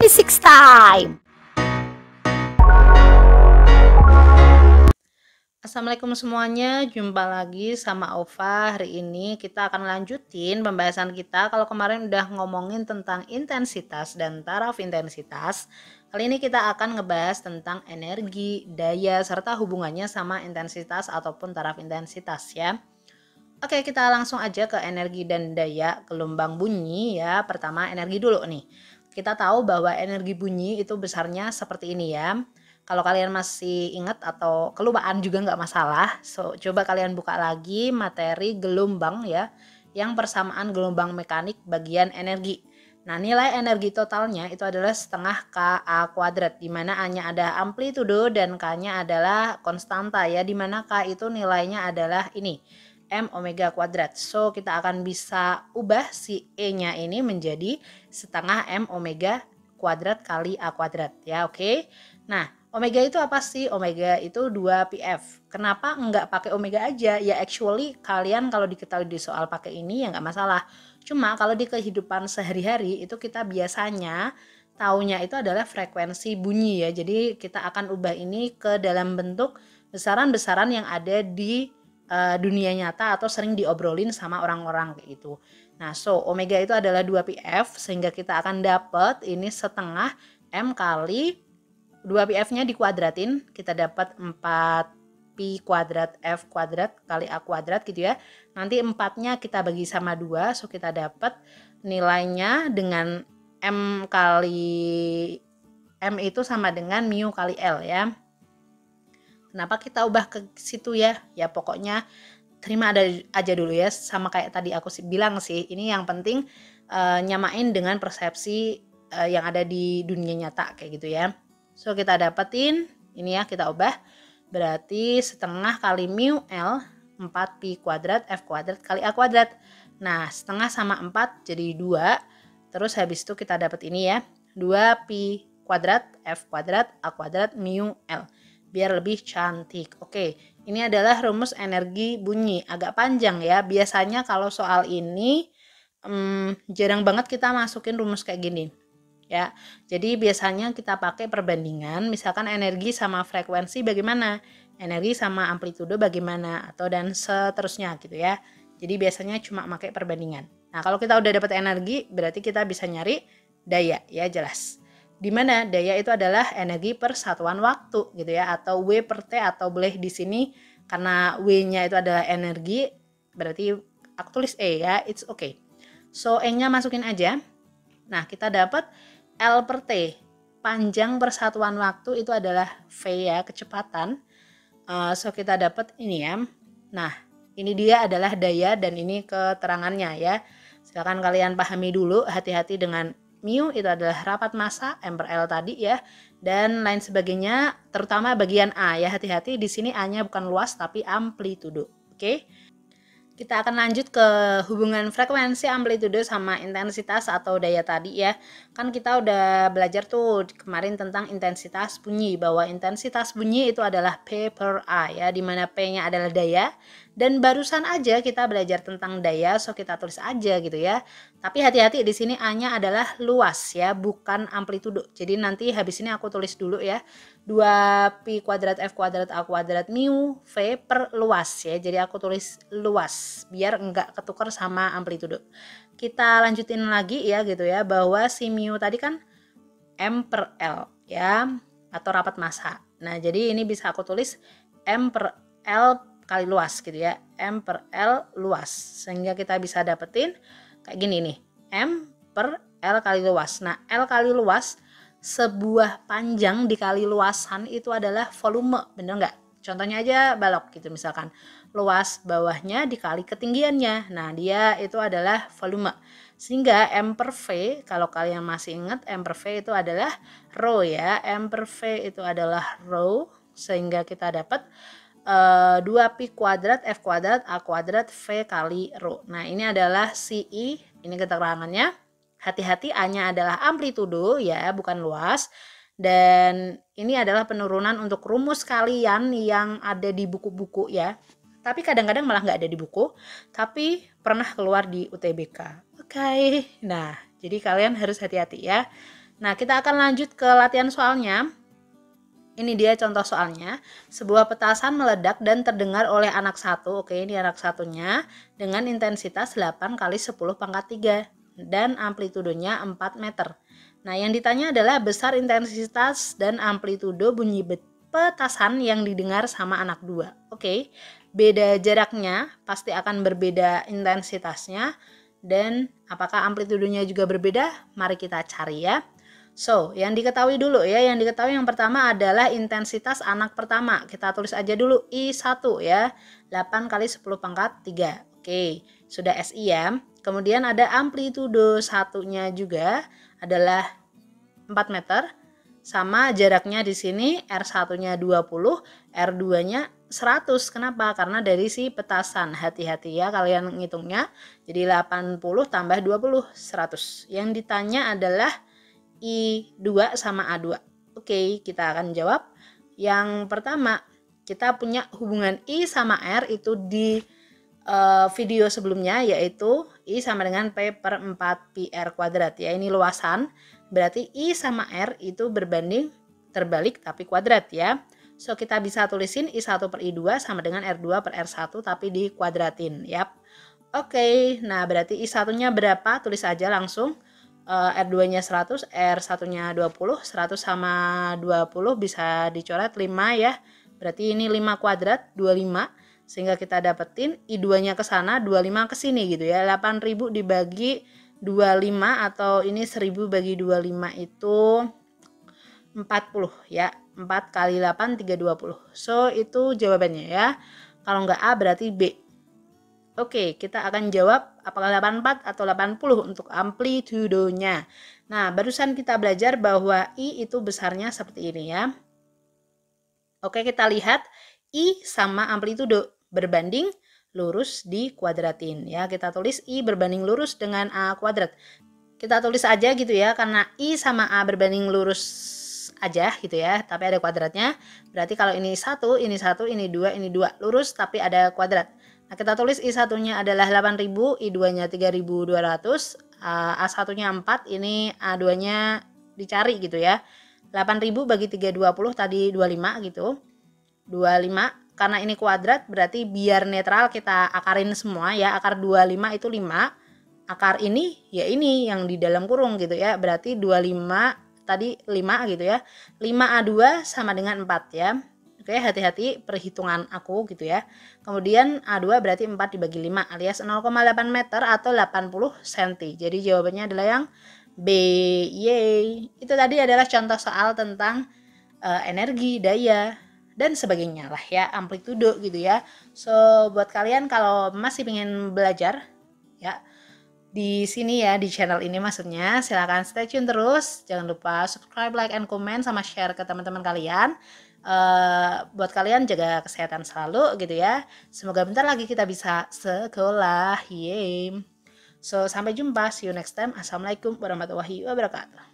Physics time. Assalamualaikum semuanya, jumpa lagi sama Ova. Hari ini kita akan lanjutin pembahasan kita. Kalau kemarin udah ngomongin tentang intensitas dan taraf intensitas, kali ini kita akan ngebahas tentang energi, daya, serta hubungannya sama intensitas ataupun taraf intensitas ya. Oke, kita langsung aja ke energi dan daya gelombang bunyi ya. Pertama energi dulu nih. Kita tahu bahwa energi bunyi itu besarnya seperti ini ya. Kalau kalian masih ingat atau kelupaan juga nggak masalah. Coba kalian buka lagi materi gelombang ya. Yang persamaan gelombang mekanik bagian energi. Nah, nilai energi totalnya itu adalah setengah KA kuadrat. Dimana A-nya ada amplitudo dan K-nya adalah konstanta ya. Dimana K itu nilainya adalah ini. M omega kuadrat. So, kita akan bisa ubah si E-nya ini menjadi setengah M omega kuadrat kali A kuadrat ya, oke. Nah, omega itu apa sih? Omega itu 2πf. Kenapa enggak pakai omega aja? Ya actually kalian kalau diketahui di soal pakai ini ya nggak masalah. Cuma kalau di kehidupan sehari-hari itu kita biasanya taunya itu adalah frekuensi bunyi ya. Jadi kita akan ubah ini ke dalam bentuk besaran-besaran yang ada di dunia nyata atau sering diobrolin sama orang-orang kayak gitu. Nah, so omega itu adalah 2πf sehingga kita akan dapat ini setengah M kali 2πf-nya dikuadratin, kita dapat 4pi kuadrat F kuadrat kali A kuadrat gitu ya. Nanti 4-nya kita bagi sama 2, so kita dapat nilainya dengan M kali M itu sama dengan mu kali L ya. Kenapa kita ubah ke situ ya? Ya pokoknya terima aja dulu ya, sama kayak tadi aku bilang sih, ini yang penting nyamain dengan persepsi yang ada di dunia nyata kayak gitu ya. So kita dapetin ini ya, kita ubah berarti setengah kali mu L 4pi kuadrat F kuadrat kali A kuadrat. Nah, setengah sama 4 jadi 2. Terus habis itu kita dapat ini ya, 2pi kuadrat F kuadrat A kuadrat mu L. Biar lebih cantik. Oke, ini adalah rumus energi bunyi. Agak panjang ya. Biasanya kalau soal ini jarang banget kita masukin rumus kayak gini. Ya, jadi biasanya kita pakai perbandingan. Misalkan energi sama frekuensi bagaimana, energi sama amplitudo bagaimana, atau dan seterusnya gitu ya. Jadi biasanya cuma pakai perbandingan. Nah, kalau kita udah dapat energi, berarti kita bisa nyari daya ya, jelas. Dimana daya itu adalah energi per satuan waktu gitu ya, atau W per T, atau boleh di sini karena W-nya itu adalah energi, berarti aku tulis E ya, it's okay. So E-nya masukin aja. Nah, kita dapat L per T, panjang per satuan waktu itu adalah V ya, kecepatan. So kita dapat ini ya. Nah, ini dia adalah daya dan ini keterangannya ya. Silakan kalian pahami dulu, hati-hati dengan mu itu adalah rapat massa M per L tadi ya, dan lain sebagainya, terutama bagian A ya, hati-hati di sini A-nya bukan luas tapi amplitudo. Oke. Kita akan lanjut ke hubungan frekuensi, amplitudo sama intensitas atau daya tadi ya. Kan kita udah belajar tuh kemarin tentang intensitas bunyi, bahwa intensitas bunyi itu adalah P per A ya, dimana P-nya adalah daya. Dan barusan aja kita belajar tentang daya, so kita tulis aja gitu ya. Tapi hati-hati di sini A-nya adalah luas ya, bukan amplitudo. Jadi nanti habis ini aku tulis dulu ya. 2pi kuadrat F kuadrat A kuadrat mu V per luas ya. Jadi aku tulis luas biar enggak ketukar sama amplitudo. Kita lanjutin lagi ya gitu ya, bahwa si mu tadi kan M per L ya, atau rapat massa. Nah, jadi ini bisa aku tulis M per L kali luas gitu ya, M per L luas, sehingga kita bisa dapetin kayak gini nih, M per L kali luas. Nah, L kali luas, sebuah panjang dikali luasan itu adalah volume, bener nggak? Contohnya aja balok gitu, misalkan luas bawahnya dikali ketinggiannya, nah dia itu adalah volume. Sehingga M per V, kalau kalian masih ingat, M per V itu adalah rho ya, M per V itu adalah rho, sehingga kita dapat 2pi kuadrat F kuadrat A kuadrat V kali rho. Nah, ini adalah CI, ini keterangannya. Hati-hati, A-nya adalah amplitudo ya, bukan luas. Dan ini adalah penurunan untuk rumus kalian yang ada di buku-buku ya. Tapi kadang-kadang malah nggak ada di buku, tapi pernah keluar di UTBK. Oke. Nah, jadi kalian harus hati-hati ya. Nah, kita akan lanjut ke latihan soalnya. Ini dia contoh soalnya. Sebuah petasan meledak dan terdengar oleh anak satu. Oke, ini anak satunya dengan intensitas 8 kali 10 pangkat 3 dan amplitudenya 4 meter. Nah, yang ditanya adalah besar intensitas dan amplitudo bunyi petasan yang didengar sama anak 2. Oke, beda jaraknya pasti akan berbeda intensitasnya, dan apakah amplitudonya juga berbeda? Mari kita cari ya. So, yang diketahui dulu ya, yang diketahui yang pertama adalah intensitas anak pertama. Kita tulis aja dulu I1 ya, 8 kali 10 pangkat 3. Oke, sudah SI ya. Kemudian ada amplitudo satunya juga adalah 4 meter. Sama jaraknya di sini R1-nya 20, R2-nya 100. Kenapa? Karena dari si petasan. Hati-hati ya kalian ngitungnya. Jadi 80 tambah 20, 100. Yang ditanya adalah I2 sama A2. Oke, kita akan jawab. Yang pertama, kita punya hubungan I sama R itu di video sebelumnya, yaitu I sama dengan P per 4 pi R kuadrat ya. Ini luasan, berarti I sama R itu berbanding terbalik tapi kuadrat ya. So, kita bisa tulisin I1 per I2 sama dengan R2 per R1 tapi dikuadratin. Yap. Oke, nah berarti I1-nya berapa? Tulis aja langsung. R2-nya 100, R1-nya 20, 100 sama 20 bisa dicoret 5 ya. Berarti ini 5 kuadrat, 25. Sehingga kita dapetin I2-nya ke sana, 25 ke sini gitu ya. 8.000 dibagi 25 atau ini 1000 bagi 25 itu 40 ya. 4 kali 8, 320. So, itu jawabannya ya. Kalau nggak A berarti B. Oke, kita akan jawab apakah 84 atau 80 untuk amplitudonya. Nah, barusan kita belajar bahwa I itu besarnya seperti ini ya. Oke, kita lihat I sama amplitudo berbanding lurus dikuadratin ya. Kita tulis I berbanding lurus dengan A kuadrat. Kita tulis aja gitu ya, karena I sama A berbanding lurus aja gitu ya, tapi ada kuadratnya. Berarti kalau ini 1, ini 1, ini 2, ini 2. Lurus tapi ada kuadrat. Nah, kita tulis I1-nya adalah 8.000, I2-nya 3.200, A1-nya 4, ini A2-nya dicari gitu ya. 8.000 bagi 320 tadi 25 gitu. 25, karena ini kuadrat berarti biar netral kita akarin semua ya. Akar 25 itu 5. Akar ini ya ini yang di dalam kurung gitu ya. Berarti 25 tadi 5 gitu ya. 5A2 sama dengan 4 ya. Oke, hati-hati perhitungan aku gitu ya. Kemudian A2 berarti 4 dibagi 5 alias 0,8 meter atau 80 cm. Jadi jawabannya adalah yang B. Yeay. Itu tadi adalah contoh soal tentang energi, daya, dan sebagainya lah ya, amplitudo gitu ya. So, buat kalian kalau masih ingin belajar ya, di sini ya, di channel ini maksudnya, silahkan stay tune terus. Jangan lupa subscribe, like, and comment, sama share ke teman-teman kalian. Buat kalian jaga kesehatan selalu gitu ya. Semoga bentar lagi kita bisa sekolah. Yeay. So, sampai jumpa. See you next time. Assalamualaikum warahmatullahi wabarakatuh.